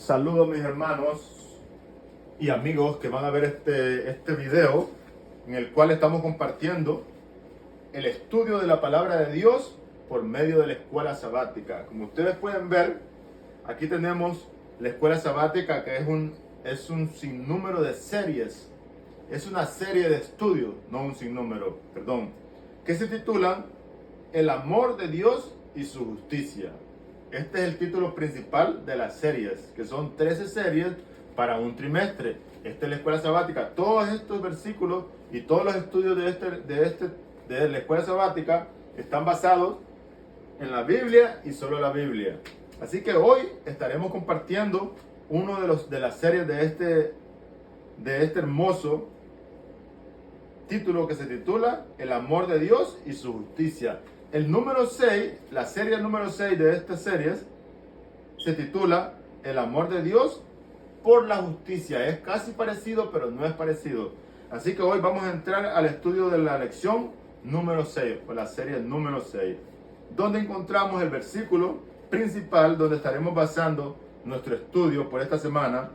Saludos mis hermanos y amigos que van a ver este video en el cual estamos compartiendo el estudio de la palabra de Dios por medio de la escuela sabática. Como ustedes pueden ver, aquí tenemos la escuela sabática, que es un sinnúmero de series. Es una serie de estudios, no un sinnúmero, perdón, que se titulan El amor de Dios y su justicia. Este es el título principal de las series, que son 13 series para un trimestre. Esta es la escuela sabática. Todos estos versículos y todos los estudios de la escuela sabática están basados en la Biblia y solo la Biblia. Así que hoy estaremos compartiendo uno de las series de este hermoso título que se titula El amor de Dios y su justicia. El número 6, la serie número 6 de estas series se titula El amor de Dios por la justicia. Es casi parecido, pero no es parecido. Así que hoy vamos a entrar al estudio de la lección número 6, o la serie número 6, donde encontramos el versículo principal donde estaremos basando nuestro estudio por esta semana,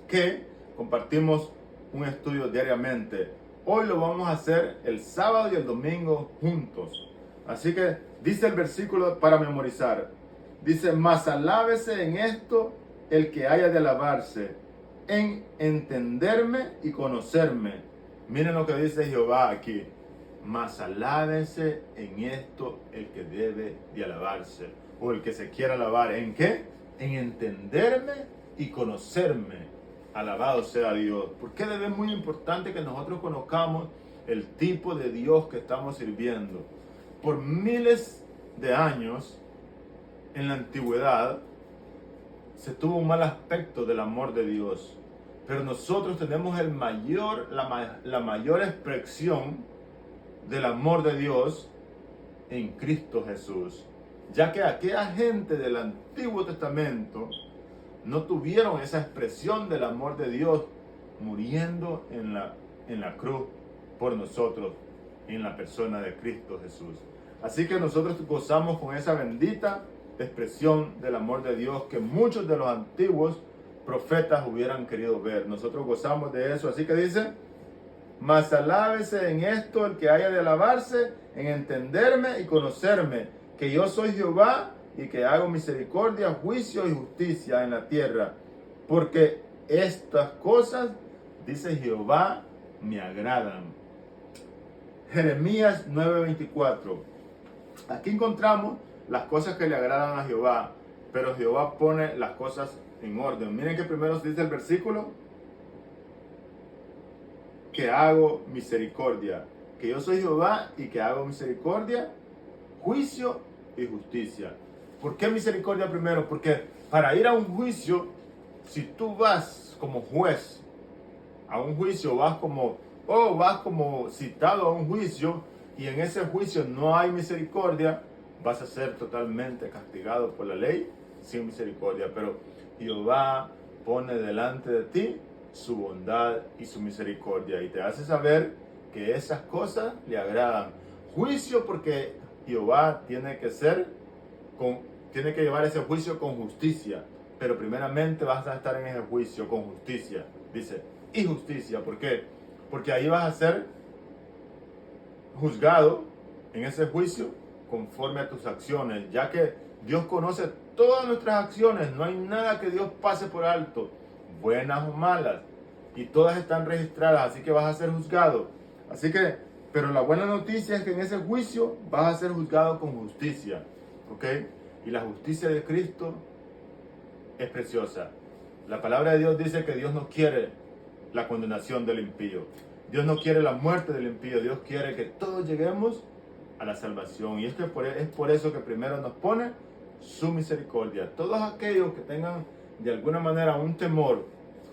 que compartimos un estudio diariamente. Hoy lo vamos a hacer el sábado y el domingo juntos. Así que dice el versículo para memorizar. Dice, mas alábese en esto el que haya de alabarse, en entenderme y conocerme. Miren lo que dice Jehová aquí. Mas alábese en esto el que debe de alabarse, o el que se quiera alabar. ¿En qué? En entenderme y conocerme. Alabado sea Dios. Porque es muy importante que nosotros conozcamos el tipo de Dios que estamos sirviendo. Por miles de años, en la antigüedad, se tuvo un mal aspecto del amor de Dios. Pero nosotros tenemos la mayor expresión del amor de Dios en Cristo Jesús. Ya que aquella gente del Antiguo Testamento no tuvieron esa expresión del amor de Dios muriendo en la cruz por nosotros, en la persona de Cristo Jesús. Así que nosotros gozamos con esa bendita expresión del amor de Dios que muchos de los antiguos profetas hubieran querido ver. Nosotros gozamos de eso. Así que dice, mas alábese en esto el que haya de alabarse, en entenderme y conocerme, que yo soy Jehová y que hago misericordia, juicio y justicia en la tierra. Porque estas cosas, dice Jehová, me agradan. Jeremías 9:24. Aquí encontramos las cosas que le agradan a Jehová, pero Jehová pone las cosas en orden. Miren que primero dice el versículo, que hago misericordia, que yo soy Jehová y que hago misericordia, juicio y justicia. ¿Por qué misericordia primero? Porque para ir a un juicio, si tú vas como juez a un juicio, vas como citado a un juicio, y en ese juicio no hay misericordia, vas a ser totalmente castigado por la ley sin misericordia. Pero Jehová pone delante de ti su bondad y su misericordia y te hace saber que esas cosas le agradan. Juicio, porque Jehová tiene que llevar ese juicio con justicia, pero primeramente vas a estar en ese juicio con justicia. Dice, y justicia, ¿por qué? Porque ahí vas a ser juzgado en ese juicio conforme a tus acciones, ya que Dios conoce todas nuestras acciones. No hay nada que Dios pase por alto, buenas o malas, y todas están registradas, así que vas a ser juzgado. Pero la buena noticia es que en ese juicio vas a ser juzgado con justicia, ¿ok? Y la justicia de Cristo es preciosa. La palabra de Dios dice que Dios no quiere la condenación del impío. Dios no quiere la muerte del impío. Dios quiere que todos lleguemos a la salvación. Y es por eso que primero nos pone su misericordia. Todos aquellos que tengan de alguna manera un temor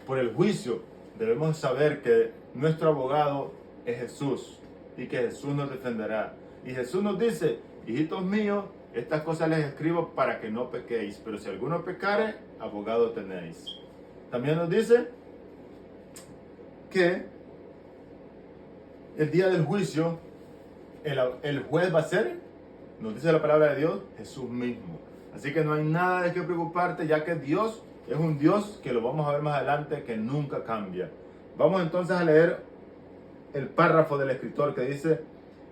por el juicio, debemos saber que nuestro abogado es Jesús y que Jesús nos defenderá. Y Jesús nos dice, hijitos míos, estas cosas les escribo para que no pequéis, pero si alguno pecare, abogado tenéis. También nos dice que el día del juicio, el juez va a ser, nos dice la palabra de Dios, Jesús mismo. Así que no hay nada de qué preocuparte, ya que Dios Es un Dios que lo vamos a ver más adelante, que nunca cambia. Vamos entonces a leer el párrafo del escritor que dice: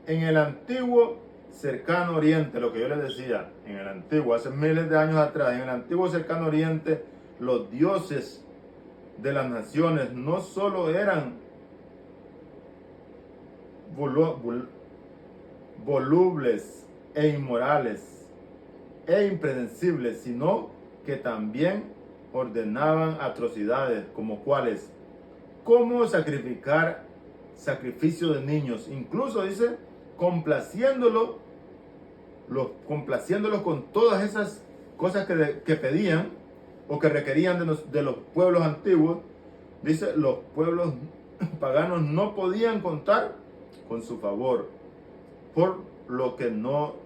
en el antiguo cercano oriente, lo que yo les decía, en el antiguo, hace miles de años atrás, en el antiguo cercano oriente, los dioses de las naciones no solo eran volubles e inmorales e impredecibles, sino que también ordenaban atrocidades como cuáles, cómo sacrificar sacrificio de niños, incluso dice complaciéndolos con todas esas cosas que pedían o que requerían de los pueblos antiguos. Dice, los pueblos paganos no podían contar con su favor, por lo que no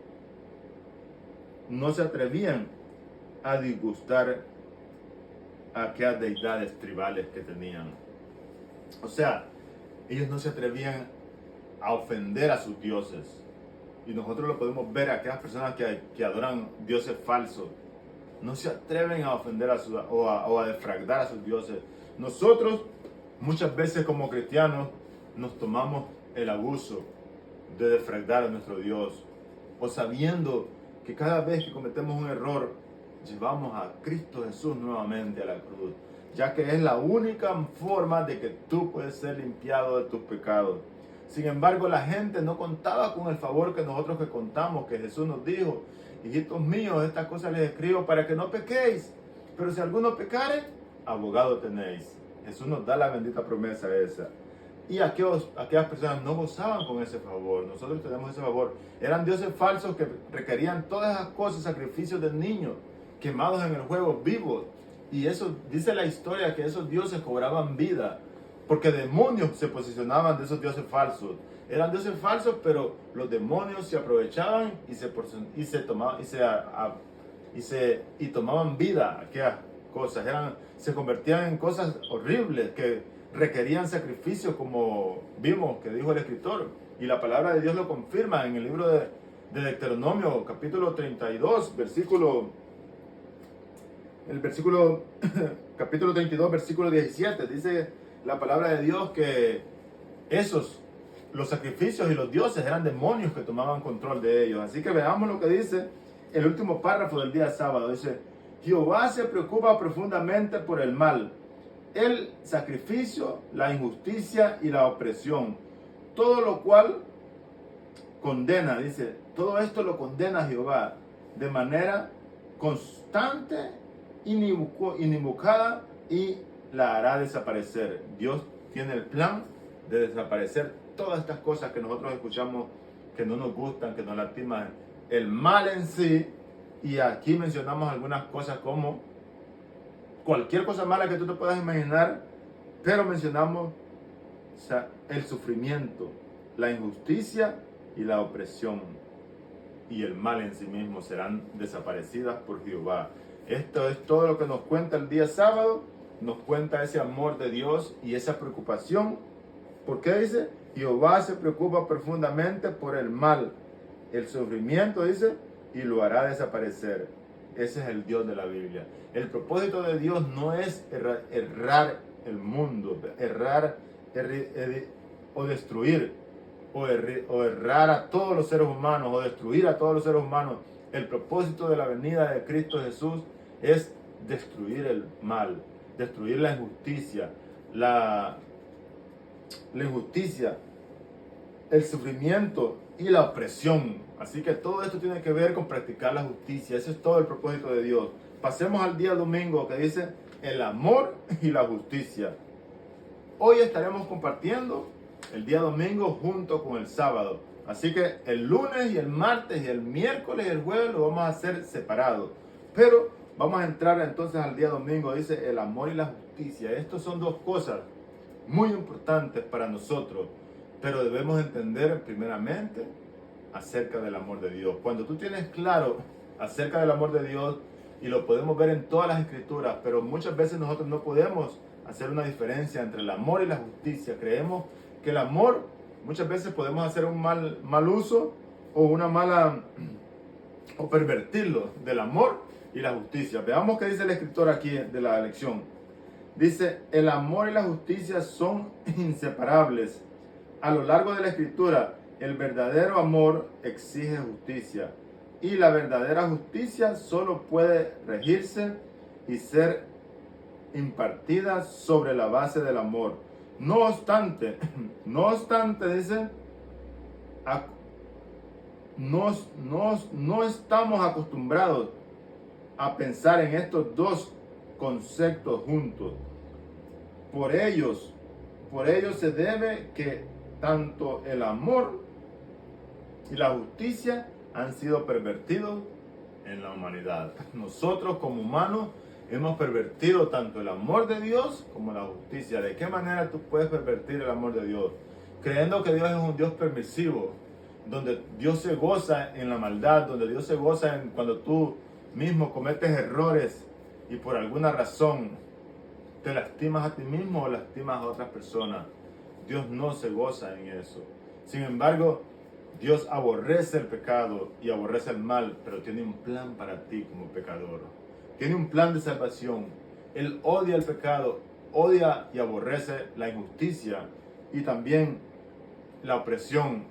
se atrevían a disgustar a aquellas deidades tribales que tenían. O sea, ellos no se atrevían a ofender a sus dioses. Y nosotros lo podemos ver, aquellas personas que adoran dioses falsos, no se atreven a ofender o a defraudar a sus dioses. Nosotros, muchas veces como cristianos, nos tomamos el abuso de defraudar a nuestro Dios, o sabiendo que cada vez que cometemos un error, llevamos a Cristo Jesús nuevamente a la cruz, ya que es la única forma de que tú puedes ser limpiado de tus pecados. Sin embargo, la gente no contaba con el favor que nosotros que contamos, que Jesús nos dijo: hijitos míos, estas cosas les escribo para que no pequéis, pero si alguno pecare, abogado tenéis. Jesús nos da la bendita promesa esa. Y aquellas personas no gozaban con ese favor. Nosotros tenemos ese favor. Eran dioses falsos que requerían todas esas cosas, sacrificios de niños quemados en el fuego, vivos. Y eso dice la historia, que esos dioses cobraban vida, porque demonios se posicionaban de esos dioses falsos. Eran dioses falsos, pero los demonios se aprovechaban y tomaban vida. Aquellas cosas se convertían en cosas horribles que requerían sacrificios, como vimos que dijo el escritor. Y la palabra de Dios lo confirma en el libro de Deuteronomio, capítulo 32, capítulo 32, versículo 17. Dice la palabra de Dios que los sacrificios y los dioses eran demonios que tomaban control de ellos. Así que veamos lo que dice el último párrafo del día sábado. Dice: Jehová se preocupa profundamente por el mal, el sacrificio, la injusticia y la opresión, todo lo cual condena. Dice, todo esto lo condena Jehová de manera constante, inimicada, y la hará desaparecer. Dios tiene el plan de desaparecer todas estas cosas que nosotros escuchamos, que no nos gustan, que nos lastiman, el mal en sí. Y aquí mencionamos algunas cosas como cualquier cosa mala que tú te puedas imaginar, pero mencionamos, o sea, el sufrimiento, la injusticia y la opresión y el mal en sí mismo serán desaparecidas por Jehová. Esto es todo lo que nos cuenta el día sábado. Nos cuenta ese amor de Dios y esa preocupación. ¿Por qué dice? Jehová se preocupa profundamente por el mal, el sufrimiento, dice, y lo hará desaparecer. Ese es el Dios de la Biblia. El propósito de Dios no es errar el mundo, o destruir, o errar a todos los seres humanos, o destruir a todos los seres humanos. El propósito de la venida de Cristo Jesús es destruir el mal, destruir la injusticia, el sufrimiento y la opresión. Así que todo esto tiene que ver con practicar la justicia. Ese es todo el propósito de Dios. Pasemos al día domingo, que dice el amor y la justicia. Hoy estaremos compartiendo el día domingo junto con el sábado. Así que el lunes y el martes y el miércoles y el jueves lo vamos a hacer separados. Pero vamos a entrar entonces al día domingo. Dice el amor y la justicia. Estos son dos cosas muy importantes para nosotros, pero debemos entender primeramente acerca del amor de Dios. Cuando tú tienes claro acerca del amor de Dios, y lo podemos ver en todas las escrituras, pero muchas veces nosotros no podemos hacer una diferencia entre el amor y la justicia. Creemos que el amor, muchas veces podemos hacer un mal uso o pervertirlo del amor, y la justicia. Veamos qué dice el escritor aquí de la lección. Dice, el amor y la justicia son inseparables. A lo largo de la escritura, el verdadero amor exige justicia y la verdadera justicia solo puede regirse y ser impartida sobre la base del amor. No obstante, dice, no estamos acostumbrados a pensar en estos dos conceptos juntos. Por ellos se debe que tanto el amor y la justicia han sido pervertidos en la humanidad. Nosotros como humanos hemos pervertido tanto el amor de Dios como la justicia. ¿De qué manera tú puedes pervertir el amor de Dios? Creyendo que Dios es un Dios permisivo, donde Dios se goza en la maldad, donde Dios se goza en cuando tú mismo cometes errores y por alguna razón te lastimas a ti mismo o lastimas a otras personas. Dios no se goza en eso. Sin embargo, Dios aborrece el pecado y aborrece el mal, pero tiene un plan para ti como pecador. Tiene un plan de salvación. Él odia el pecado, odia y aborrece la injusticia y también la opresión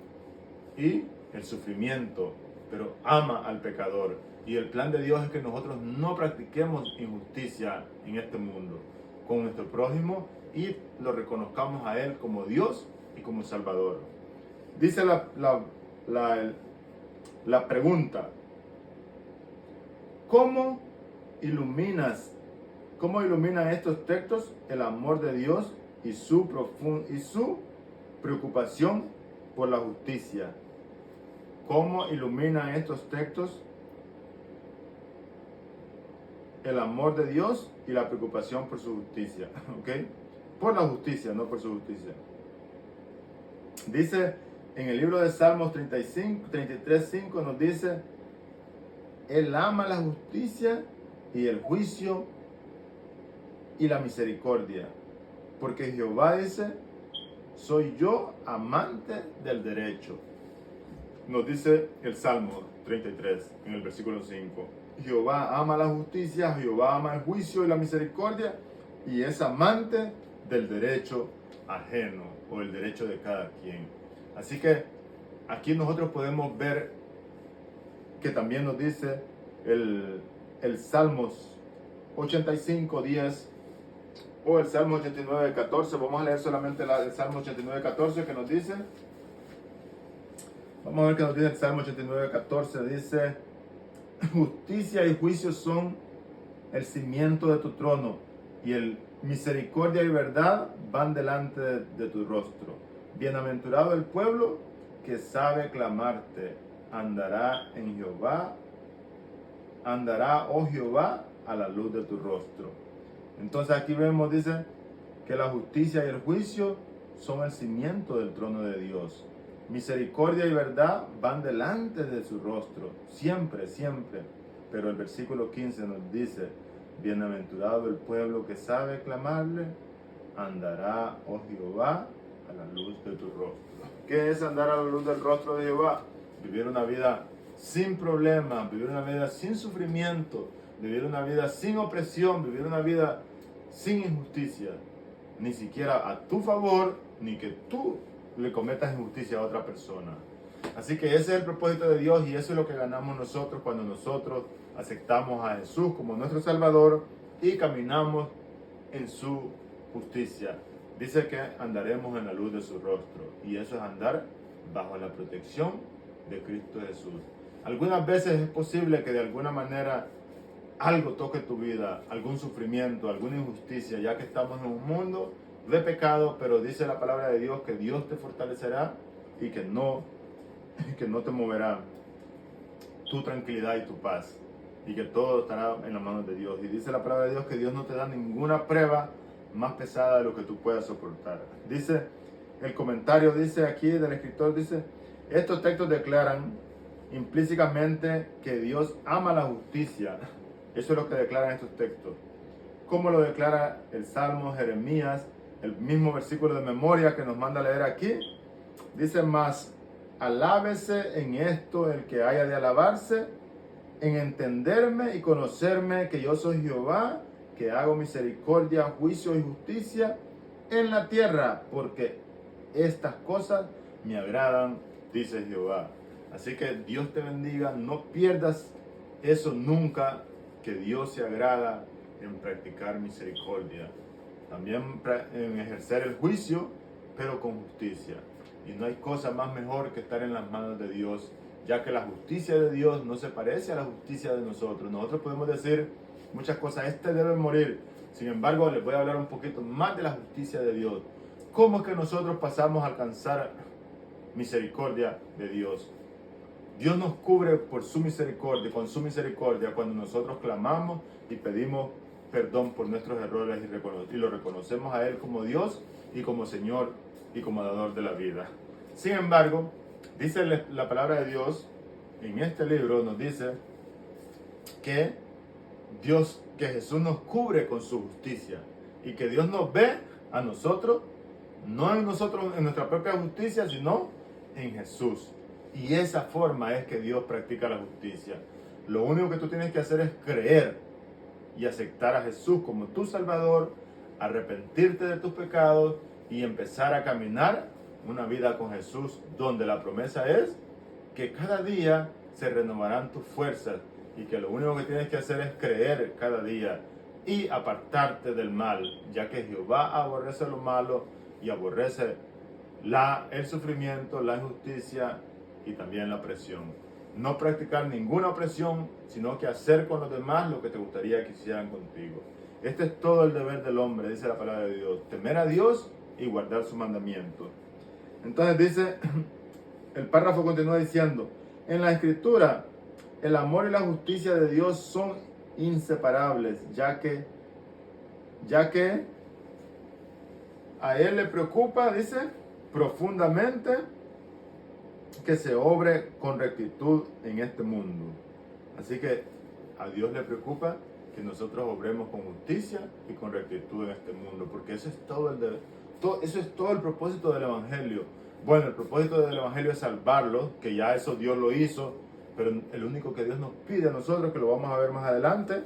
y el sufrimiento, pero ama al pecador. Y el plan de Dios es que nosotros no practiquemos injusticia en este mundo con nuestro prójimo y lo reconozcamos a Él como Dios y como Salvador. Dice la pregunta, ¿cómo ilumina estos textos el amor de Dios y su preocupación por la justicia? ¿Cómo iluminan estos textos el amor de Dios y la preocupación por su justicia? ¿Ok? Por la justicia, no por su justicia. Dice en el libro de Salmos 33:5 nos dice, Él ama la justicia y el juicio y la misericordia. Porque Jehová dice, soy yo amante del derecho. Nos dice el Salmo 33 en el versículo 5. Jehová ama la justicia, Jehová ama el juicio y la misericordia y es amante del derecho ajeno o el derecho de cada quien. Así que aquí nosotros podemos ver que también nos dice el Salmos 85:10 o el Salmo 89:14. Vamos a leer solamente el Salmo 89:14 que nos dice. Vamos a ver qué nos dice el Salmo 89:14. Dice, justicia y juicio son el cimiento de tu trono y el misericordia y verdad van delante de tu rostro. Bienaventurado el pueblo que sabe clamarte, andará en Jehová, andará, oh Jehová, a la luz de tu rostro. Entonces aquí vemos, dice, que la justicia y el juicio son el cimiento del trono de Dios. Misericordia y verdad van delante de su rostro, siempre, siempre. Pero el versículo 15 nos dice, bienaventurado el pueblo que sabe clamarle, andará, oh Jehová, a la luz de tu rostro. ¿Qué es andar a la luz del rostro de Jehová? Vivir una vida sin problemas, vivir una vida sin sufrimiento, vivir una vida sin opresión, vivir una vida sin injusticia, ni siquiera a tu favor, ni que tú le cometas injusticia a otra persona. Así que ese es el propósito de Dios y eso es lo que ganamos nosotros cuando nosotros aceptamos a Jesús como nuestro Salvador y caminamos en su justicia. Dice que andaremos en la luz de su rostro y eso es andar bajo la protección de Cristo Jesús. Algunas veces es posible que de alguna manera algo toque tu vida, algún sufrimiento, alguna injusticia, ya que estamos en un mundo de pecado, pero dice la palabra de Dios que Dios te fortalecerá y que no te moverá tu tranquilidad y tu paz y que todo estará en las manos de Dios. Y dice la palabra de Dios que Dios no te da ninguna prueba más pesada de lo que tú puedas soportar. Dice, el comentario dice aquí del escritor, dice, estos textos declaran implícitamente que Dios ama la justicia. Eso es lo que declaran estos textos. Como lo declara el Salmo, Jeremías, el mismo versículo de memoria que nos manda a leer aquí. Dice más, alábese en esto el que haya de alabarse en entenderme y conocerme que yo soy Jehová, que hago misericordia, juicio y justicia en la tierra, porque estas cosas me agradan, dice Jehová. Así que Dios te bendiga, no pierdas eso nunca, que Dios se agrada en practicar misericordia, también en ejercer el juicio, pero con justicia. Y no hay cosa más mejor que estar en las manos de Dios, ya que la justicia de Dios no se parece a la justicia de nosotros. Nosotros podemos decir muchas cosas, este debe morir. Sin embargo, les voy a hablar un poquito más de la justicia de Dios. ¿Cómo es que nosotros pasamos a alcanzar misericordia de Dios? Dios nos cubre por su misericordia, con su misericordia, cuando nosotros clamamos y pedimos perdón por nuestros errores y lo reconocemos a Él como Dios y como Señor y como dador de la vida. Sin embargo, dice la palabra de Dios en este libro, nos dice que Jesús nos cubre con su justicia y que Dios nos ve a nosotros, no en nosotros, en nuestra propia justicia, sino en Jesús. Y esa forma es que Dios practica la justicia. Lo único que tú tienes que hacer es creer y aceptar a Jesús como tu Salvador, arrepentirte de tus pecados y empezar a caminar una vida con Jesús, donde la promesa es que cada día se renovarán tus fuerzas y que lo único que tienes que hacer es creer cada día y apartarte del mal, ya que Jehová aborrece lo malo y aborrece el sufrimiento, la injusticia y también la opresión. No practicar ninguna opresión, sino que hacer con los demás lo que te gustaría que hicieran contigo. Este es todo el deber del hombre, dice la palabra de Dios: temer a Dios y guardar sus mandamientos. Entonces dice, el párrafo continúa diciendo, en la Escritura, el amor y la justicia de Dios son inseparables, ya que a Él le preocupa, dice, profundamente que se obre con rectitud en este mundo. Así que a Dios le preocupa que nosotros obremos con justicia y con rectitud en este mundo, porque eso es todo el propósito del Evangelio. Bueno, el propósito del Evangelio es salvarlos, que ya eso Dios lo hizo, pero el único que Dios nos pide a nosotros, que lo vamos a ver más adelante,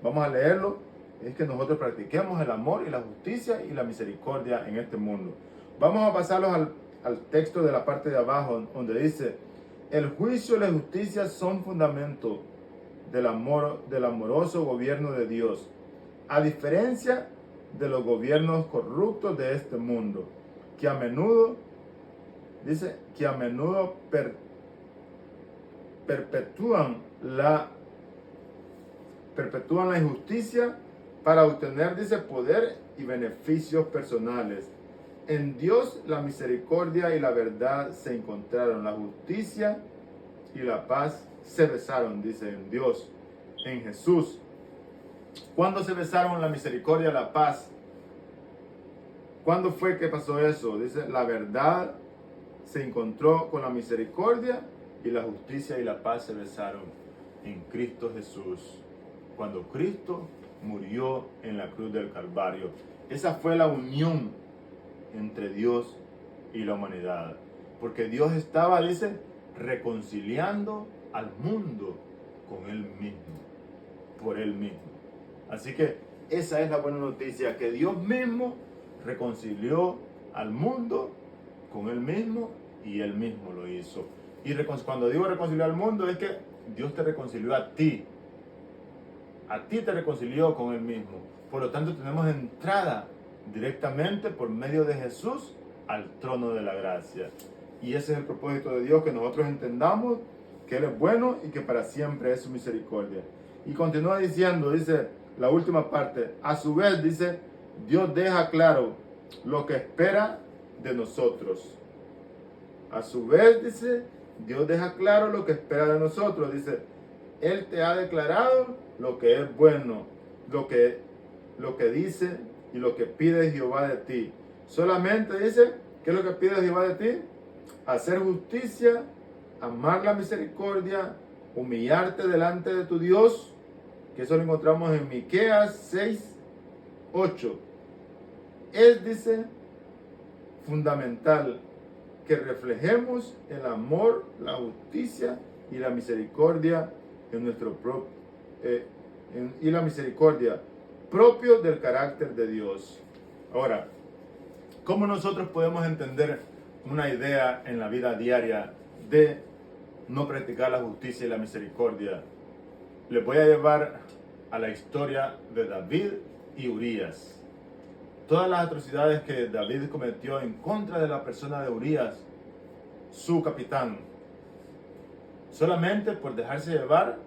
vamos a leerlo, es que nosotros practiquemos el amor y la justicia y la misericordia en este mundo. Vamos a pasarlos al texto de la parte de abajo, donde dice, el juicio y la justicia son fundamento del amoroso gobierno de Dios, a diferencia de los gobiernos corruptos de este mundo, que a menudo perpetúan la injusticia para obtener, dice, poder y beneficios personales. En Dios la misericordia y la verdad se encontraron, la justicia y la paz se besaron, dice, en Dios, en Jesús. ¿Cuándo se besaron la misericordia y la paz? ¿Cuándo fue que pasó eso? Dice, la verdad se encontró con la misericordia y la justicia y la paz se besaron en Cristo Jesús, cuando Cristo murió en la cruz del Calvario. Esa fue la unión entre Dios y la humanidad, porque Dios estaba, dice, reconciliando al mundo con Él mismo, por Él mismo. Así que esa es la buena noticia, que Dios mismo reconcilió al mundo con Él mismo y Él mismo lo hizo. Y cuando digo reconciliar al mundo, es que Dios te reconcilió a ti te reconcilió con Él mismo. Por lo tanto, tenemos entrada directamente por medio de Jesús al trono de la gracia. Y ese es el propósito de Dios, que nosotros entendamos que Él es bueno y que para siempre es su misericordia. Y continúa diciendo, dice la última parte, a su vez, dice, Dios deja claro lo que espera de nosotros. A su vez, dice, Dios deja claro lo que espera de nosotros. Dice, Él te ha declarado lo que es bueno, lo que dice y lo que pide Jehová de ti. Solamente dice, ¿qué es lo que pide Jehová de ti? Hacer justicia, amar la misericordia, humillarte delante de tu Dios, que eso lo encontramos en Miqueas 6:8. Es, dice, fundamental que reflejemos el amor, la justicia y la misericordia en nuestro y la misericordia propio del carácter de Dios. Ahora, ¿cómo nosotros podemos entender una idea en la vida diaria de no practicar la justicia y la misericordia? Les voy a llevar a la historia de David y Urías. Todas las atrocidades que David cometió en contra de la persona de Urías, su capitán, solamente por dejarse llevar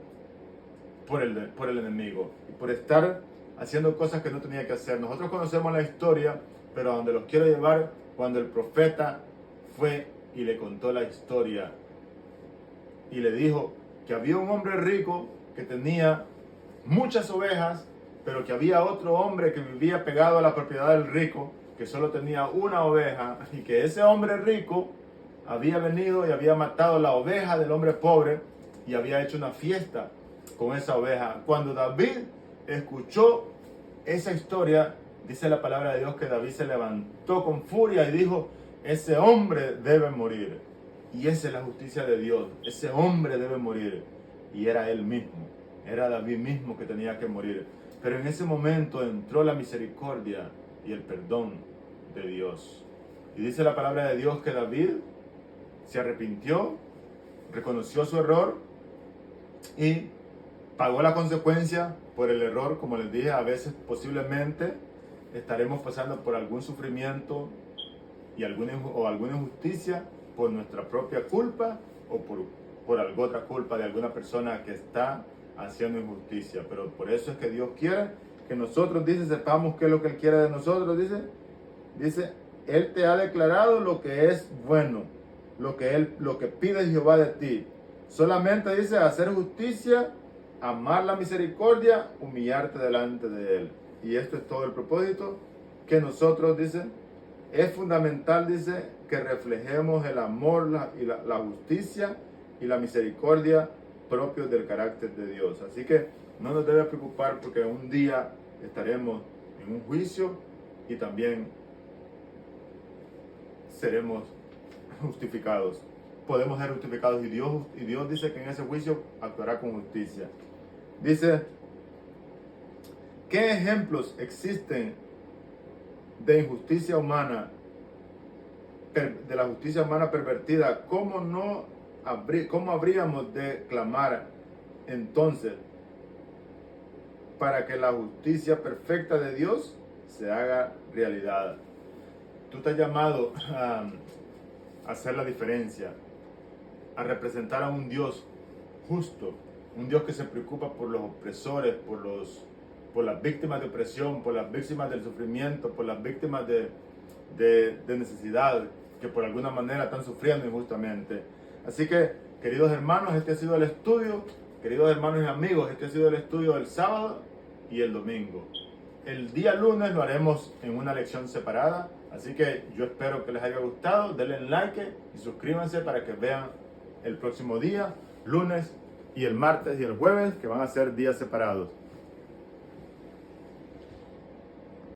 por el enemigo y por estar haciendo cosas que no tenía que hacer. Nosotros conocemos la historia, pero a donde los quiero llevar, cuando el profeta fue y le contó la historia y le dijo que había un hombre rico que tenía muchas ovejas, pero que había otro hombre que vivía pegado a la propiedad del rico, que solo tenía una oveja, y que ese hombre rico había venido y había matado la oveja del hombre pobre y había hecho una fiesta con esa oveja. Cuando David escuchó esa historia, dice la palabra de Dios que David se levantó con furia y dijo: ese hombre debe morir. Y esa es la justicia de Dios. Ese hombre debe morir. Y era él mismo. Era David mismo que tenía que morir. Pero en ese momento entró la misericordia y el perdón de Dios. Y dice la palabra de Dios que David se arrepintió, reconoció su error y pagó la consecuencia por el error. Como les dije, a veces posiblemente estaremos pasando por algún sufrimiento y alguna injusticia por nuestra propia culpa o por alguna otra culpa de alguna persona que está haciendo injusticia. Pero por eso es que Dios quiere que nosotros, dice, sepamos qué es lo que Él quiere de nosotros. Dice, Él te ha declarado lo que es bueno, lo que pide Jehová de ti. Solamente dice hacer justicia, amar la misericordia, humillarte delante de Él. Y esto es todo el propósito que nosotros, dice, es fundamental, dice, que reflejemos el amor y la justicia y la misericordia propios del carácter de Dios. Así que no nos debe preocupar, porque un día estaremos en un juicio y también seremos justificados. Podemos ser justificados y Dios dice que en ese juicio actuará con justicia. Dice, ¿qué ejemplos existen de injusticia humana, de la justicia humana pervertida? ¿Cómo habríamos de clamar entonces para que la justicia perfecta de Dios se haga realidad? Tú estás llamado a hacer la diferencia, a representar a un Dios justo, un Dios que se preocupa por los opresores, por las víctimas de opresión, por las víctimas del sufrimiento, por las víctimas de necesidad, que por alguna manera están sufriendo injustamente. Así que, queridos hermanos, este ha sido el estudio. Queridos hermanos y amigos, este ha sido el estudio del sábado y el domingo. El día lunes lo haremos en una lección separada. Así que yo espero que les haya gustado. Denle like y suscríbanse para que vean el próximo día, lunes y el martes y el jueves, que van a ser días separados.